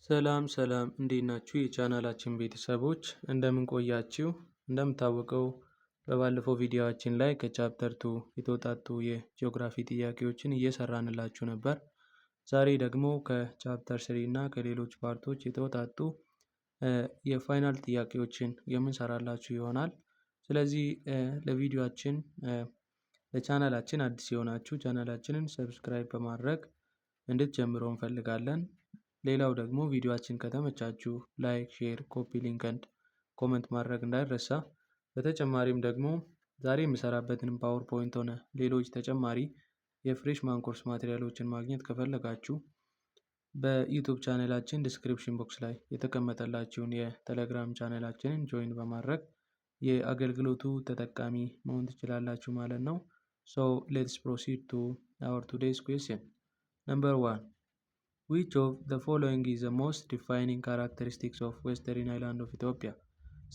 ሰላም ሰላም እንዴት ናችሁ? የቻናላችን ቤተሰቦች እንደምን ቆያችሁ? እንደምታወቀው በባለፈው ቪዲዮአችን ላይ ከቻፕተር 2 የተውጣጡ የጂኦግራፊ ጥያቄዎችን እየሰራንላችሁ ነበር። ዛሬ ደግሞ ከቻፕተር 3 እና ከሌሎች ፓርቶች የተውጣጡ የፋይናል ጥያቄዎችን የምንሰራላችሁ ይሆናል። ስለዚህ ለቪዲዮአችን ለቻናላችን አዲስ የሆናችሁ ቻናላችንን ሰብስክራይብ በማድረግ እንድትጀምሩ እንፈልጋለን። ሌላው ደግሞ ቪዲዮአችን ከተመቻችሁ ላይክ፣ ሼር፣ ኮፒ ሊንክ እና ኮመንት ማድረግ እንዳይረሳ። በተጨማሪም ደግሞ ዛሬ የምሰራበትን ፓወርፖይንት ሆነ ሌሎች ተጨማሪ የፍሬሽማን ኮርስ ማቴሪያሎችን ማግኘት ከፈለጋችሁ በዩቲዩብ ቻናላችን ዲስክሪፕሽን ቦክስ ላይ የተቀመጠላችሁን የቴሌግራም ቻናላችንን ጆይን በማድረግ የአገልግሎቱ ተጠቃሚ መሆን ትችላላችሁ ማለት ነው። So let's proceed to our today's question. Number 1. Which of the following is the most defining characteristics of Western Highland of Ethiopia?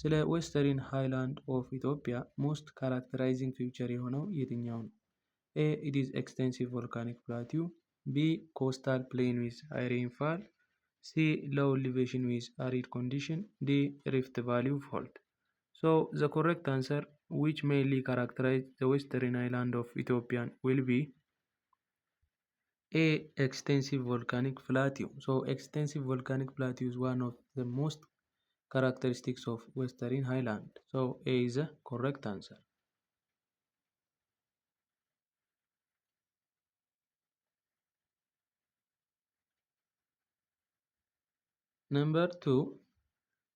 ስለ ዌስተርን ሃይላንድ ኦፍ ኢትዮጵያ ሞስት ካራክተራይዚንግ ፊውቸር የሆነው የትኛው ነው? A. It is extensive volcanic plateau. B. Coastal plain with high rainfall. C. Low elevation with arid condition. D. Rift Valley fault. So the correct answer, which mainly characterize the Western Highland of Ethiopia, will be A. Extensive volcanic plateau. So extensive volcanic plateau is one of the most characteristics of Western Highland. So A is the correct answer. Number 2.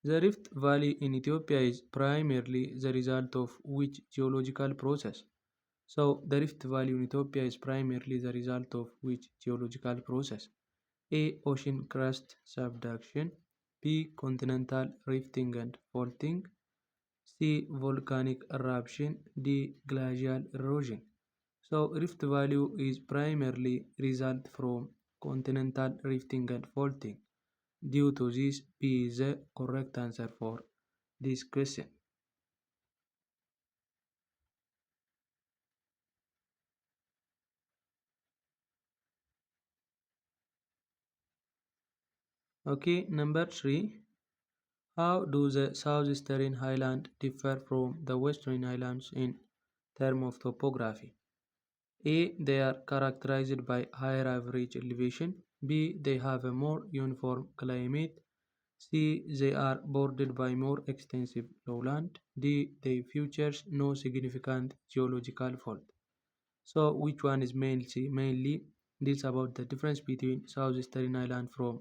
The Rift Valley in Ethiopia is primarily the result of which geological process? So the Rift Valley in Ethiopia is primarily the result of which geological process? A. Ocean crust subduction. B. Continental rifting and faulting. C. Volcanic eruption. D. Glacial erosion. So Rift Valley is primarily result from continental rifting and faulting. Due to this, B is the correct answer for this question. Okay, number 3. How do the southeastern highlands differ from the western highlands in terms of topography? A. They are characterized by higher average elevation. B. They have a more uniform climate. C. They are bordered by more extensive lowland. D. They features no significant geological fault. So which one is mainly deals about the difference between southeastern highland from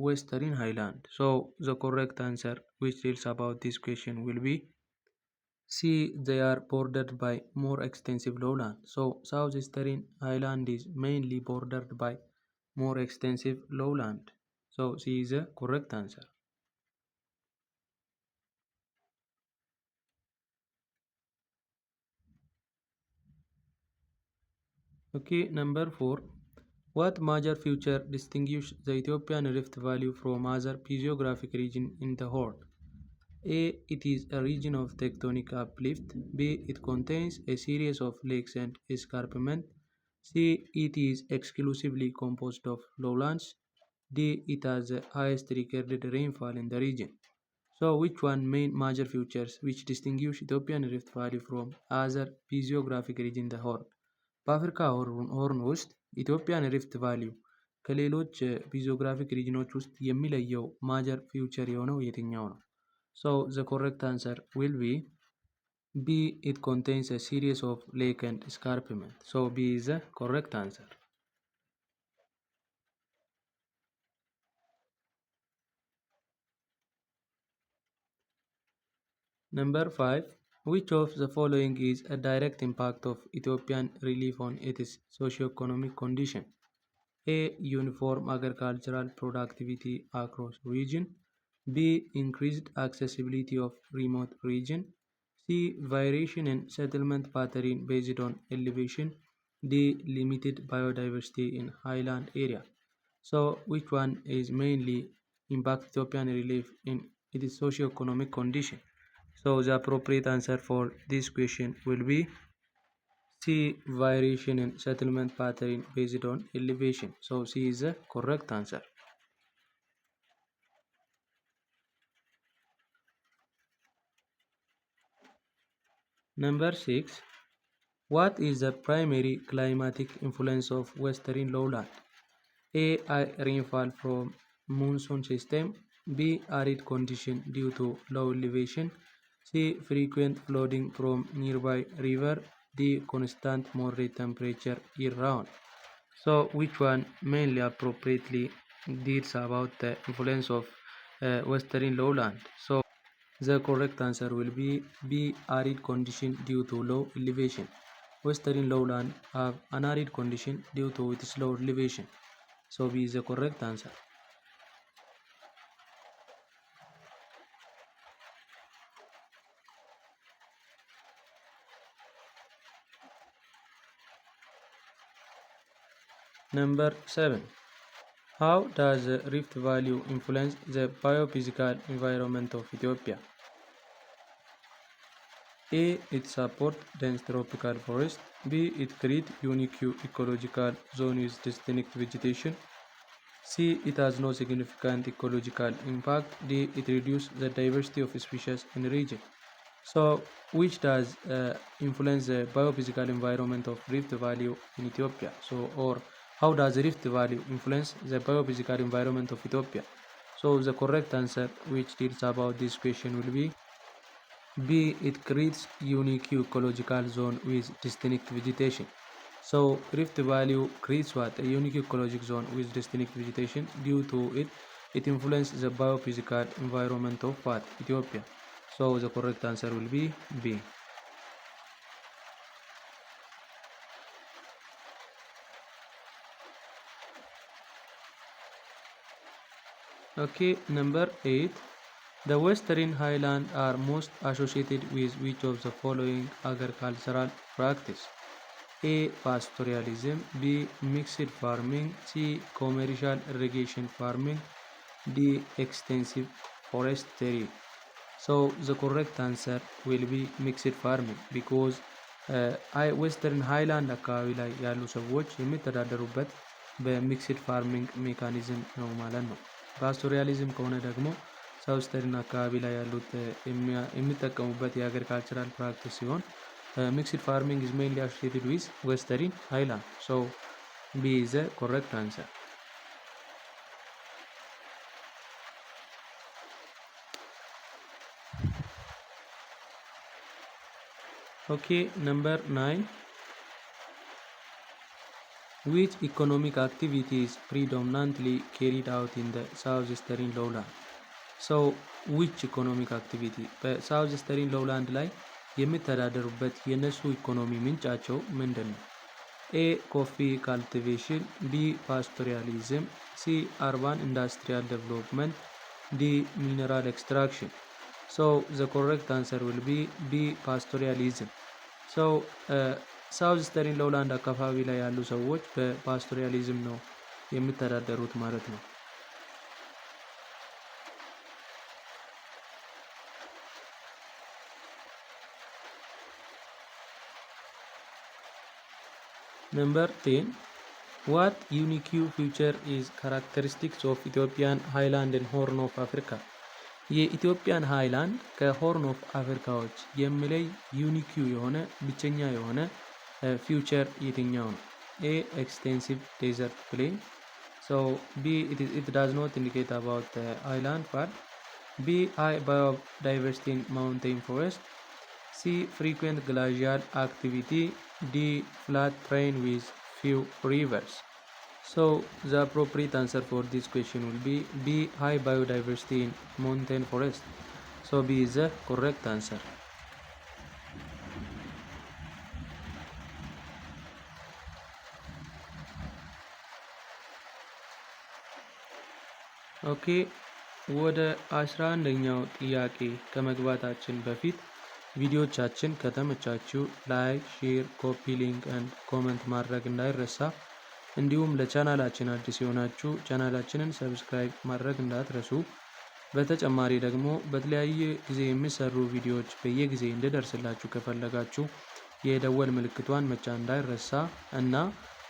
western highland? So the correct answer which deals about this question will be C. They are bordered by more extensive lowland. So southeastern highland is mainly bordered by more extensive lowland. So C is the correct answer. Okay, number 4. What major feature distinguishes the Ethiopian Rift Valley from other physiographic regions in the Horn? A. It is a region of tectonic uplift. B. It contains a series of lakes and escarpment. C. It is exclusively composed of lowlands. D. It has the highest recorded rainfall in the region. So which one main major features which distinguish Ethiopian Rift Valley from other physiographic region in the Horn? በአፍሪካ ሆርን ውስጥ ኢትዮጵያን ሪፍት ቫሊዩ ከሌሎች ፊዚዮግራፊክ ሪጅኖች ውስጥ የሚለየው ማጀር ፊውቸር የሆነው የትኛው ነው? So the correct answer will be B. It contains a series of lake and escarpment. So B is the correct answer. Number 5. Which of the following is a direct impact of Ethiopian relief on its socio-economic condition? A. Uniform agricultural productivity across region. B. Increased accessibility of remote region. C. Variation in settlement pattern based on elevation. D. Limited biodiversity in highland area. So which one is mainly impact Ethiopian relief in its socio-economic condition? So the appropriate answer for this question will be C. Variation in settlement pattern based on elevation. So C is the correct answer. Number 6. What is the primary climatic influence of Western lowland? A. Rainfall from monsoon system. B. Arid condition due to low elevation. C. Frequent flooding from nearby river. D. Constant moderate temperature year round. So, which one mainly appropriately deals about the influence of Western lowland? So, the correct answer will be B. Arid condition due to low elevation. Western lowland have an arid condition due to its low elevation. So B is the correct answer. Number 7. How does the Rift Valley influence the biophysical environment of Ethiopia? A. It supports dense tropical forest. B. It creates unique ecological zone with distinct vegetation. C. It has no significant ecological impact. D. It reduces the diversity of species in the region. So, which does influence the biophysical environment of Rift Valley in Ethiopia? So, or how does Rift Valley influence the biophysical environment of Ethiopia? So, the correct answer which deals about this question will be B. It creates unique ecological zone with distinct vegetation. So, Rift Valley creates what? A unique ecological zone with distinct vegetation. Due to it, it influences the biophysical environment of what? Ethiopia. So, the correct answer will be B. Okay, number 8. The Western Highlands are most associated with which of the following agricultural practice? A. Pastoralism. B. Mixed farming. C. Commercial irrigation farming. D. Extensive forestry. So the correct answer will be mixed farming because ዌስተርን ሃይላንድ አካባቢ ላይ ያሉ ሰዎች የሚተዳደሩበት በሚክስድ ፋርሚንግ ሜካኒዝም ነው ማለት ነው። ፓስቶሪያሊዝም ከሆነ ደግሞ ሳውስተርን አካባቢ ላይ ያሉት የሚጠቀሙበት የአግሪካልቸራል ፕራክቲስ ሲሆን ሚክስድ ፋርሚንግ is mainly associated with western highland. So B is the correct answer. Okay, number 9. Which economic activity is predominantly carried out in the southeastern lowland? So which economic activity በሳውዝስተርን ሎውላንድ ላይ የሚተዳደሩበት የነሱ ኢኮኖሚ ምንጫቸው ምንድን ነው? ኤ ኮፊ ካልቲቬሽን፣ ቢ ፓስቶሪያሊዝም፣ ሲ አርባን ኢንዱስትሪያል ዴቨሎፕመንት፣ ዲ ሚነራል ኤክስትራክሽን። So the correct answer will be B pastoralism. So ሳውዝስተርን ሎውላንድ አካባቢ ላይ ያሉ ሰዎች በፓስቶሪያሊዝም ነው የሚተዳደሩት ማለት ነው። Number 10. What unique feature is characteristics of Ethiopian highland and horn of Africa? የኢትዮጵያን ሃይላንድ ከሆርን ኦፍ አፍሪካዎች የሚለይ ዩኒክ የሆነ ብቸኛ የሆነ ፊውቸር የትኛው ነው? ኤ ኤክስቴንሲቭ ዴዘርት ፕሌን። ሶ ቢ it does not indicate about the island part. B high biodiversity in mountain forest. C frequent glacial activity. D flat plain with few rivers. So the appropriate answer for this question will be B high biodiversity in mountain forest. So B is the correct answer. ኦኬ ወደ 11ኛው ጥያቄ ከመግባታችን በፊት ቪዲዮቻችን ከተመቻችሁ ላይክ፣ ሼር፣ ኮፒ ሊንክ ኤንድ ኮመንት ማድረግ እንዳይረሳ። እንዲሁም ለቻናላችን አዲስ የሆናችሁ ቻናላችንን ሰብስክራይብ ማድረግ እንዳትረሱ። በተጨማሪ ደግሞ በተለያየ ጊዜ የሚሰሩ ቪዲዮዎች በየጊዜ እንዲደርስላችሁ ከፈለጋችሁ የደወል ምልክቷን መጫን እንዳይረሳ እና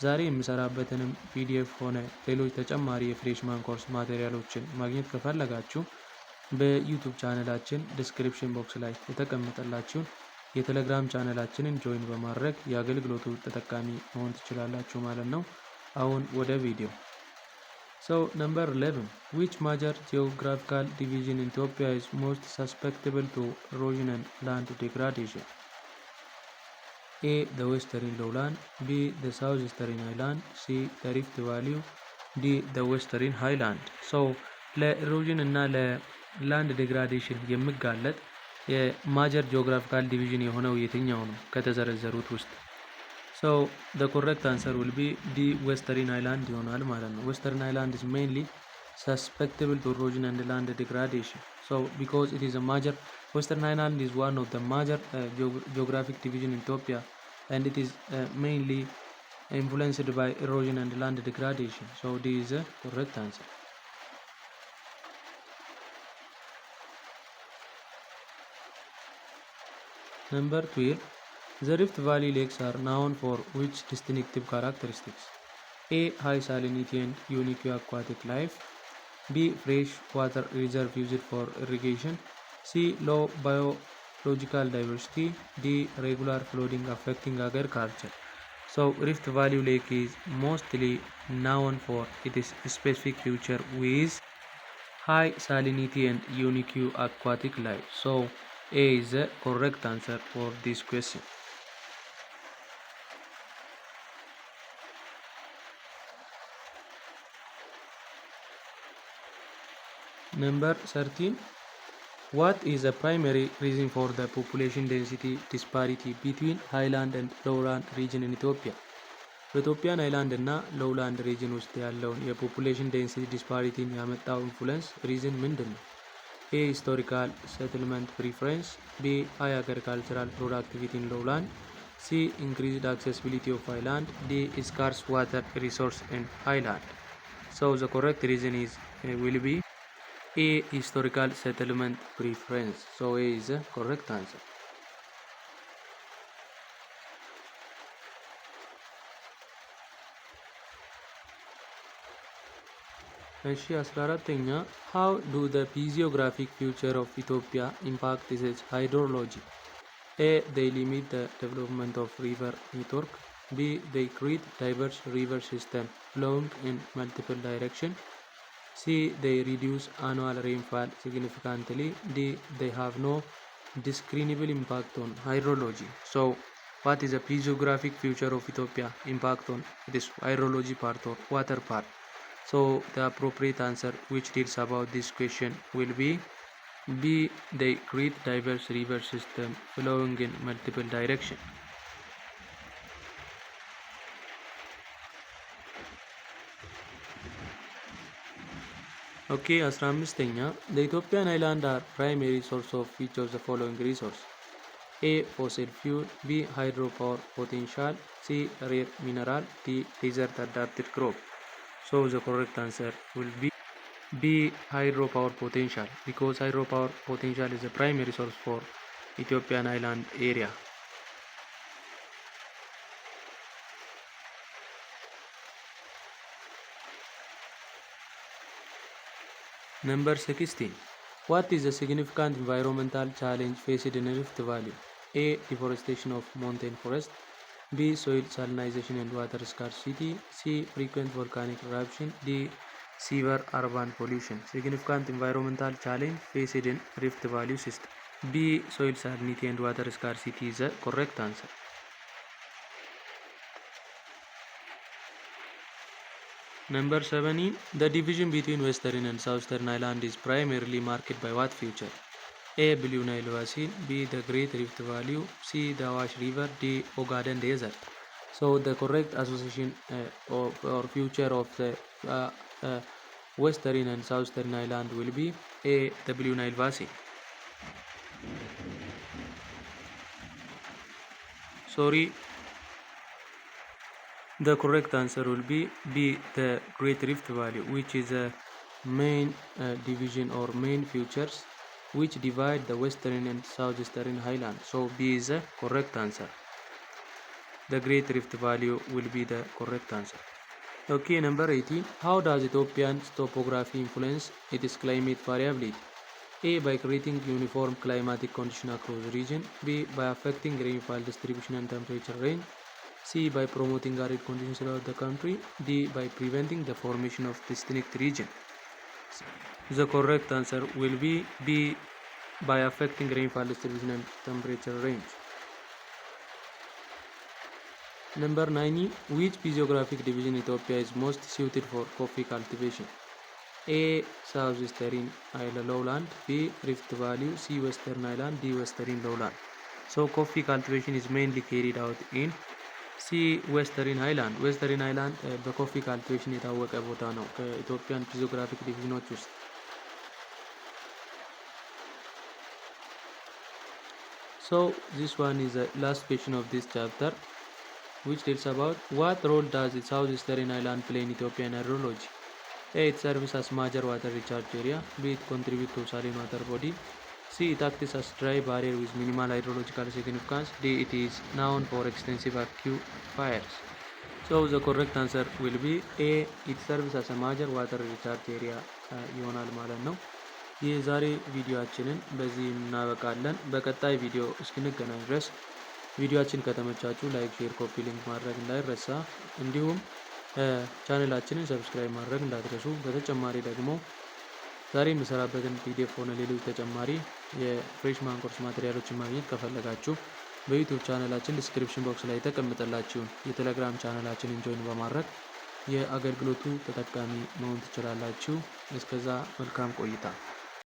ዛሬ የምሰራበትንም ፒዲኤፍ ሆነ ሌሎች ተጨማሪ የፍሬሽማን ኮርስ ማቴሪያሎችን ማግኘት ከፈለጋችሁ በዩቲዩብ ቻናላችን ዲስክሪፕሽን ቦክስ ላይ የተቀመጠላችሁን የቴሌግራም ቻናላችንን ጆይን በማድረግ የአገልግሎቱ ተጠቃሚ መሆን ትችላላችሁ ማለት ነው። አሁን ወደ ቪዲዮ። So number 11, which major geographical division in Ethiopia is most susceptible to erosion and land degradation? A. The Western Lowland. B. The Southeastern Highland. C. The Rift Valley. D. The Western Highland. So ለኢሮዥን እና ለላንድ ዴግራዴሽን የሚጋለጥ የማጀር ጂኦግራፊካል ዲቪዥን የሆነው የትኛው ነው ከተዘረዘሩት ውስጥ? So the correct answer will be the Western Highland ይሆናል ማለት ነው። Western Highland is mainly susceptible to erosion and land degradation. So because it is a major, Western Highland is one of the major geographic division in Ethiopia, and it is mainly influenced by erosion and land degradation. So this is a correct answer. Number 12. The Rift Valley lakes are known for which distinctive characteristics? A. High salinity and unique aquatic life. B. Fresh water reserve used for irrigation. C. Low biological diversity. D. Regular flooding affecting agriculture. So Rift Valley Lake is mostly known for its specific feature with high salinity and unique aquatic life. So A is the correct answer for this question. Number 13. What is the primary reason for the population density disparity between highland and lowland region in Ethiopia? በኢትዮጵያን ሃይላንድ እና ሎውላንድ ሪጅን ውስጥ ያለውን የፖፑሌሽን ዴንሲቲ ዲስፓሪቲን ያመጣው ኢንፍሉዌንስ ሪዝን ምንድን ነው? A. Historical settlement preference. B. High agricultural productivity in lowland. C. Increased accessibility of highland. D. Scarce water resource in highland. So the correct reason is will be A. Historical settlement preference. So A is the correct answer. እሺ 14ኛ how do the physiographic feature of Ethiopia impact its hydrology? A. They limit the development of river network. B. They create diverse river system flowing in multiple directions. C. They reduce annual rainfall significantly. D. They have no discernible impact on hydrology. So what is the physiographic feature of Ethiopia impact on this hydrology part or water part? So the appropriate answer which deals about this question will be B. They create diverse river system flowing in multiple directions. Okay, 15ኛ The Ethiopian islands are primary source of each of the following resource. A. Fossil fuel. B. Hydropower potential. C. Rare mineral. D. Desert adapted crop. So the correct answer will be B. Hydropower potential, because hydropower potential is the primary source for Ethiopian island area. Number 16. What is the significant environmental challenge faced in Rift Valley? A. Deforestation of mountain forest. B. Soil salinization and water scarcity. C. Frequent volcanic eruption. D. Severe urban pollution. Significant environmental challenge faced in Rift Valley system. B. Soil salinity and water scarcity is the correct answer. Number 17. The division between Western and Southern Highland is primarily marked by what feature? A. Blue Nile Basin. B. The Great Rift Valley. C. The Awash River. D. Ogaden Desert. So the correct association or future of the Western and Southern Highland will be A. The Blue Nile Basin. Sorry. The correct answer will be B. The Great Rift Valley, which is a main division or main features which divide the Western and Southeastern Highland. So B is the correct answer. The Great Rift Valley will be the correct answer. Okay, number 18. How does Ethiopian's topography influence its climate variability? A. By creating uniform climatic condition across the region. B. By affecting rainfall distribution and temperature range. C. By promoting arid conditions throughout the country. D. By preventing the formation of distinct region. The correct answer will be B. By affecting rainfall distribution and temperature range. Number 9. Which physiographic division in Ethiopia is most suited for coffee cultivation? A. Southeastern lowland. B. Rift Valley. C. Western Highland. D. Western lowland. So coffee cultivation is mainly carried out in C. Western Highland. Western Highland በኮፊ ካልቲቬሽን የታወቀ ቦታ ነው ከኢትዮጵያን ፊዚዮግራፊክ ዲቪዥኖች ውስጥ። So this one is the last question of this chapter, which tells about what role does the Southeastern Highland play in Ethiopian hydrology? A. It serves as major water recharge area. B. It contributes to saline water body. C. It acts as dry barrier with minimal hydrological significance. D. It is known for extensive aquifers. So the correct answer will be A. It serves as a major water recharge area ይሆናል ማለት ነው። የዛሬ ቪዲዮአችንን በዚህ እናበቃለን። በቀጣይ ቪዲዮ እስክንገናኝ ድረስ ቪዲዮአችን ከተመቻችሁ ላይክ፣ ሼር፣ ኮፒ ሊንክ ማድረግ እንዳይረሳ። እንዲሁም ቻናላችንን ሰብስክራይብ ማድረግ እንዳትረሱ። በተጨማሪ ደግሞ ዛሬ የምሰራበትን ፒዲኤፍ ሆነ ሌሎች ተጨማሪ የፍሬሽማን ኮርስ ማቴሪያሎችን ማግኘት ከፈለጋችሁ በዩቲዩብ ቻናላችን ዲስክሪፕሽን ቦክስ ላይ የተቀመጠላችሁን የቴሌግራም ቻናላችንን ጆይን በማድረግ የአገልግሎቱ ተጠቃሚ መሆን ትችላላችሁ። እስከዛ መልካም ቆይታ